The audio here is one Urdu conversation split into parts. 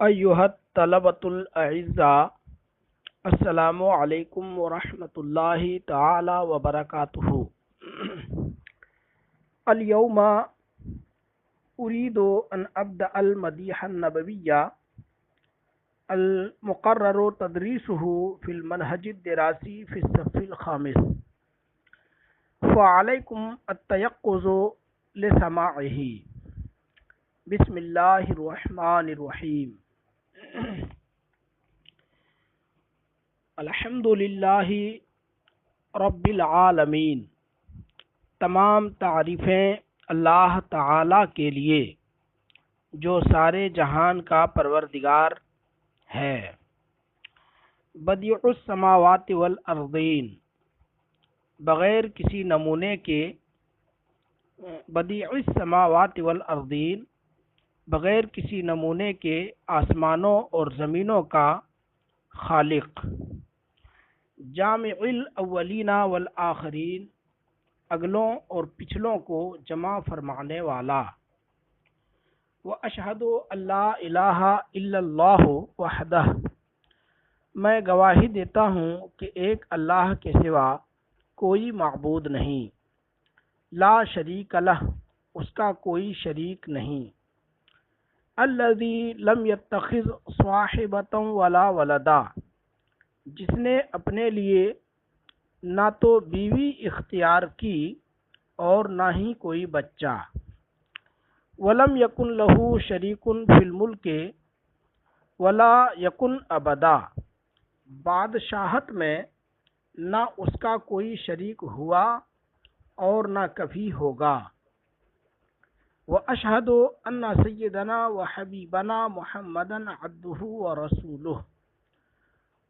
ایہا الطلبۃ الاعزاء، السلام علیکم ورحمۃ اللہ تعالی وبرکاتہ۔ اليوم اريد ان ابدا المديح النبوي المقرر تدريسه في المنهج الدراسي في الصف الخامس، فعليكم التيقظ لسماعه. بسم اللہ الرحمن الرحیم۔ الحمد للہ رب العالمین، تمام تعریفیں اللہ تعالی کے لیے جو سارے جہان کا پروردگار ہے۔ بدیع السماوات والارضین، بغیر کسی نمونے کے، بدیع السماوات والارضین، بغیر کسی نمونے کے آسمانوں اور زمینوں کا خالق، جامع الاولین والآخرین، اگلوں اور پچھلوں کو جمع فرمانے والا۔ واشہد ان لا الہ الا اللہ وحدہ، میں گواہی دیتا ہوں کہ ایک اللہ کے سوا کوئی معبود نہیں، لا شریک لہ، اس کا کوئی شریک نہیں، الذی لم یتخذ صاحبۃ ولا ولدا، جس نے اپنے لیے نہ تو بیوی اختیار کی اور نہ ہی کوئی بچہ، ولم یکن لہ شریک فی الملک ولا یکن ابدا، بادشاہت میں نہ اس کا کوئی شریک ہوا اور نہ کبھی ہوگا۔ واشہد ان سیدنا و حبیبنا محمدً عبدہ و رسولہ،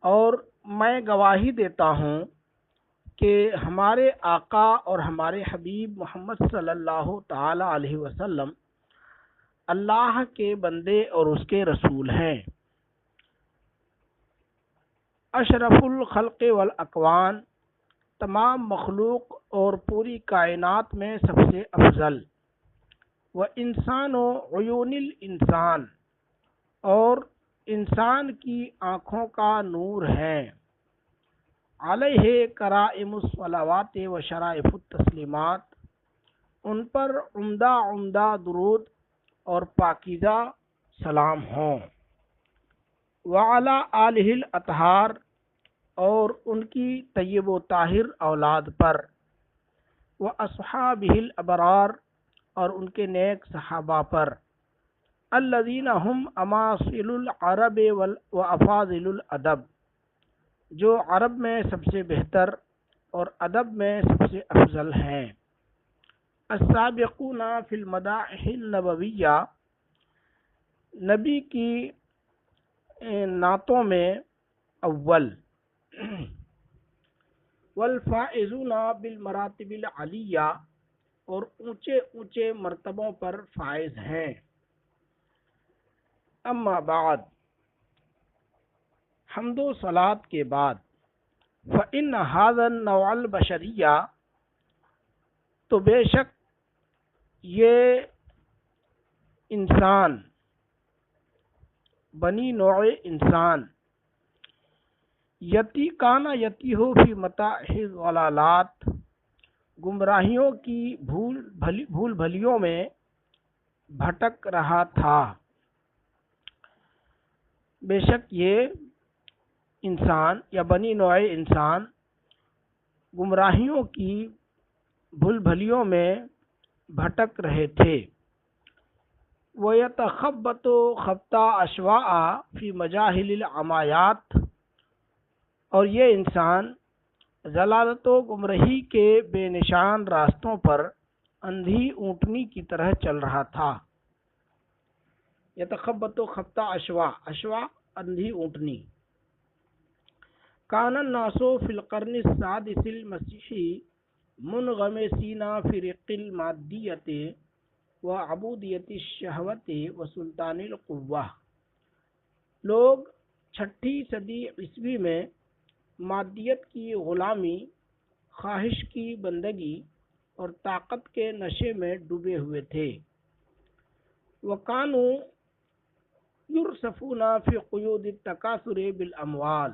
اور میں گواہی دیتا ہوں کہ ہمارے آقا اور ہمارے حبیب محمد صلی اللہ تعالی علیہ وسلم اللہ کے بندے اور اس کے رسول ہیں۔ اشرف الخلق والاکوان، تمام مخلوق اور پوری کائنات میں سب سے افضل، و انسان و عیون الانسان، اور انسان کی آنکھوں کا نور ہے، علیہ کرائم الصلوات و شرائف التسلیمات، ان پر عمدہ عمدہ درود اور پاکیزہ سلام ہوں، وعلی آلہ الاطہار، اور ان کی طیب و طاہر اولاد پر، واصحابہ الابرار، اور ان کے نیک صحابہ پر، الذین ہم اماثل العرب و افاضل الادب، جو عرب میں سب سے بہتر اور ادب میں سب سے افضل ہیں، السابقون فی المدائح النبویہ، نبی کی نعتوں میں اول، والفائزون بالمراتب العلیہ، اور اونچے اونچے مرتبوں پر فائز ہیں۔ اما بعد، حمد و صلاۃ کے بعد، فإن هذا النوع البشریہ، تو بے شک یہ انسان، بنی نوع انسان، یتی کانا یتی ہو فی متاع الضلالات، گمراہیوں کی بھول بھلیوں میں بھٹک رہا تھا۔ بے شک یہ انسان یا بنی نوع انسان گمراہیوں کی بھول بھلیوں میں بھٹک رہے تھے۔ وَيَتَخَبَّطُ خَبْطَ أَشْوَاءَ فِي مَجَاهِلِ الْعَمَایَات، اور یہ انسان ضلالت و گمراہی کے بے نشان راستوں پر اندھی اونٹنی کی طرح چل رہا تھا۔ یتخبط خبط اشوا، اشوا اندھی اونٹنی۔ کان الناس فی القرن السادس المسیحی منغمسین فی رق المادیت و عبودیت الشہوت و سلطان القوہ، لوگ چھٹی صدی عیسوی میں مادیت کی غلامی، خواہش کی بندگی اور طاقت کے نشے میں ڈوبے ہوئے تھے۔ وَكَانُوا یرصفون فی قیود التکاثر بالاموال،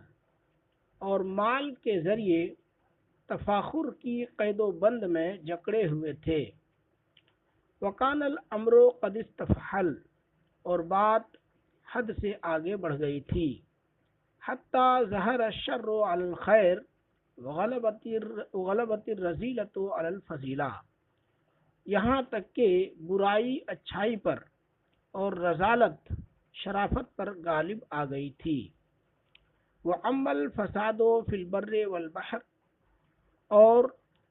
اور مال کے ذریعے تفاخر کی قید و بند میں جکڑے ہوئے تھے۔ وکان الامر قد استفحل، اور بات حد سے آگے بڑھ گئی تھی۔ حتی ظہر الشر علی الخیر وغلبت الرذیلۃ علی الفضیلہ، یہاں تک کہ برائی اچھائی پر اور رذالت شرافت پر غالب آ گئی تھی۔ وعم الفساد فی البر والبحر، اور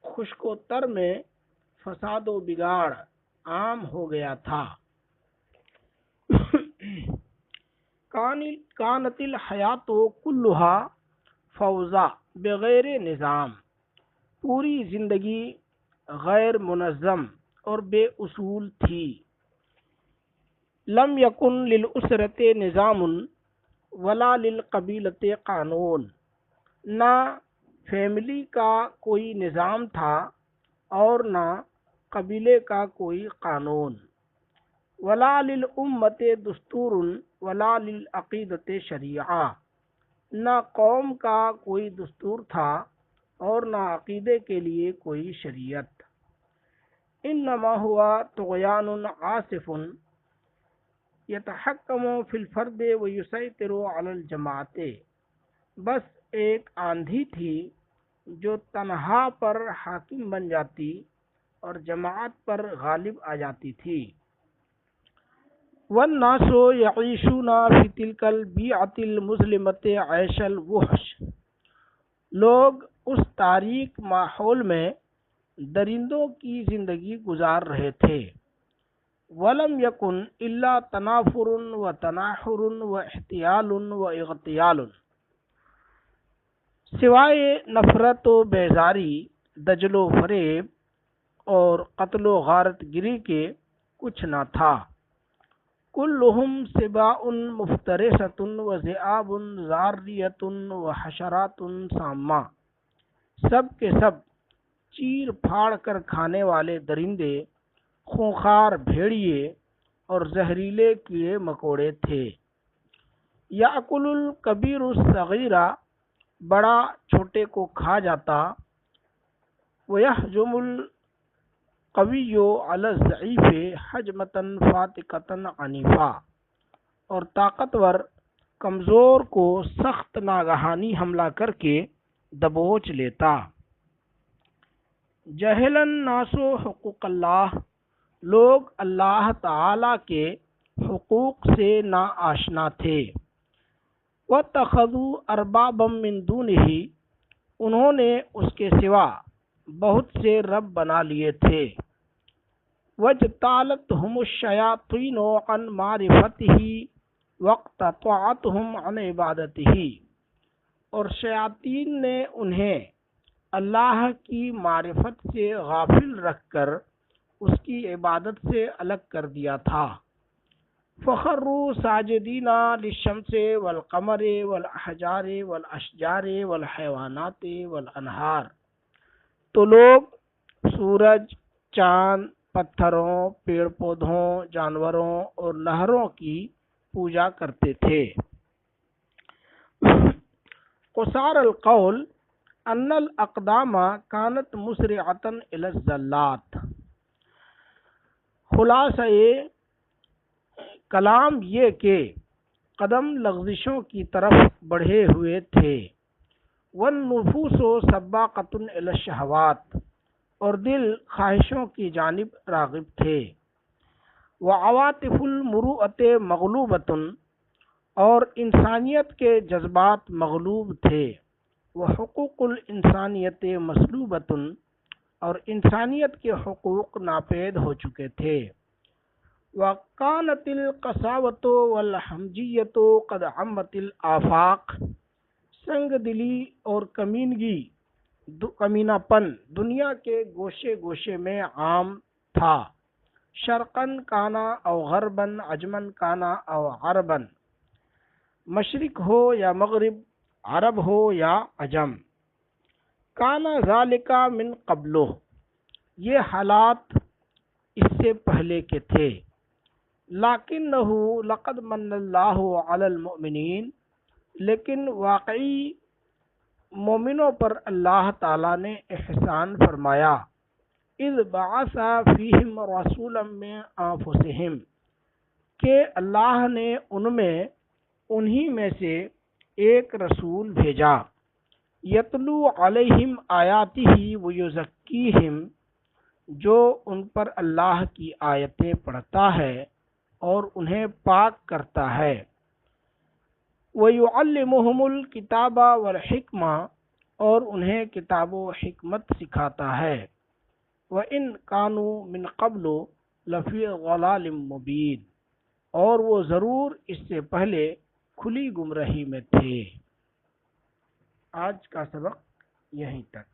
خشک و تر میں فساد و بگاڑ عام ہو گیا تھا۔ کانت الحیات کلھا فوضا بغیر نظام، پوری زندگی غیر منظم اور بے اصول تھی۔ لم یکن للاسرۃ نظام ولا للقبیلۃ قانون، نہ فیملی کا کوئی نظام تھا اور نہ قبیلے کا کوئی قانون۔ ولا للامۃ دستور ولا للعقیدۃ شریعہ، نہ قوم کا کوئی دستور تھا اور نہ عقیدے کے لیے کوئی شریعت۔ انما ہوا طغیان عاصف یتحکم فی الفرد ویسیطر علی الجماعت، بس ایک آندھی تھی جو تنہا پر حاکم بن جاتی اور جماعت پر غالب آ جاتی تھی۔ والناس یعیشون فی تلک البیعۃ المظلمۃ عیش الوحش، لوگ اس تاریک ماحول میں درندوں کی زندگی گزار رہے تھے۔ ولم یکن الا تنافر و تناحر و احتیال و اغتیال، سوائے نفرت و بیزاری، دجل و فریب اور قتل و غارت گری کے کچھ نہ تھا۔ کلہم سباء مفترسۃ و ذئاب ضاریۃ و حشرات سامہ، سب کے سب چیر پھاڑ کر کھانے والے درندے، خونخوار بھیڑیے اور زہریلے کیڑے مکوڑے تھے۔ یأکل الکبیر الصغیر، بڑا چھوٹے کو کھا جاتا۔ ویہجم القوی علی الضعیف ہجمۃ فاتکۃ عنیفہ، اور طاقتور کمزور کو سخت ناگہانی حملہ کر کے دبوچ لیتا۔ جہل الناس حقوق اللہ، لوگ اللہ تعالی کے حقوق سے ناآشنا تھے۔ واتخذوا اربابا من دونہ، انہوں نے اس کے سوا بہت سے رب بنا لیے تھے۔ واجتالتہم الشیاطین عن معرفتہ واقتطعتہم عن عبادتہ، اور شیاطین نے انہیں اللہ کی معرفت سے غافل رکھ کر اس کی عبادت سے الگ کر دیا تھا۔ فخروا ساجدین للشمس والقمر والاحجار والاشجار والحیوانات والانہار، تو لوگ سورج، چاند، پتھروں، پیڑ پودوں، جانوروں اور نہروں کی پوجا کرتے تھے۔ قصار القول ان الاقدام کانت مسرعۃ الی الزلات، خلاصہ کلام یہ کہ قدم لغزشوں کی طرف بڑھے ہوئے تھے۔ والنفوس سباقۃ الی الشہوات، اور دل خواہشوں کی جانب راغب تھے۔ وعواطف المروءۃ مغلوبۃ، اور انسانیت کے جذبات مغلوب تھے۔ وحقوق الانسانیت مسلوبۃ، اور انسانیت کے حقوق ناپید ہو چکے تھے۔ وکانت القساوۃ والحمجیۃ قد عمت الآفاق، سنگ دلی اور کمینہ پن دنیا کے گوشے گوشے میں عام تھا۔ شرقاً کانا او غرباً، عجماً کانا او عرباً، مشرق ہو یا مغرب، عرب ہو یا عجم۔ کانا ذالک من قبلہ، یہ حالات اس سے پہلے کے تھے۔ لکنہ لقد من اللہ علی المؤمنین، لیکن واقعی مومنوں پر اللہ تعالیٰ نے احسان فرمایا، اذ بعث فیہم رسولا من انفسہم، کہ اللہ نے ان میں انہی میں سے ایک رسول بھیجا، یتلو علیہم آیاتہ ویزکیہم، جو ان پر اللہ کی آیتیں پڑھتا ہے اور انہیں پاک کرتا ہے، وَيُعَلِّمُهُمُ الْكِتَابَ وَالْحِکْمَةَ، اور انہیں کتاب و حکمت سکھاتا ہے، وَإِنْ كَانُوا مِنْ قَبْلُ لَفِي ضَلَالٍ مُبِينٍ، اور وہ ضرور اس سے پہلے کھلی گمراہی میں تھے۔ آج کا سبق یہیں تک۔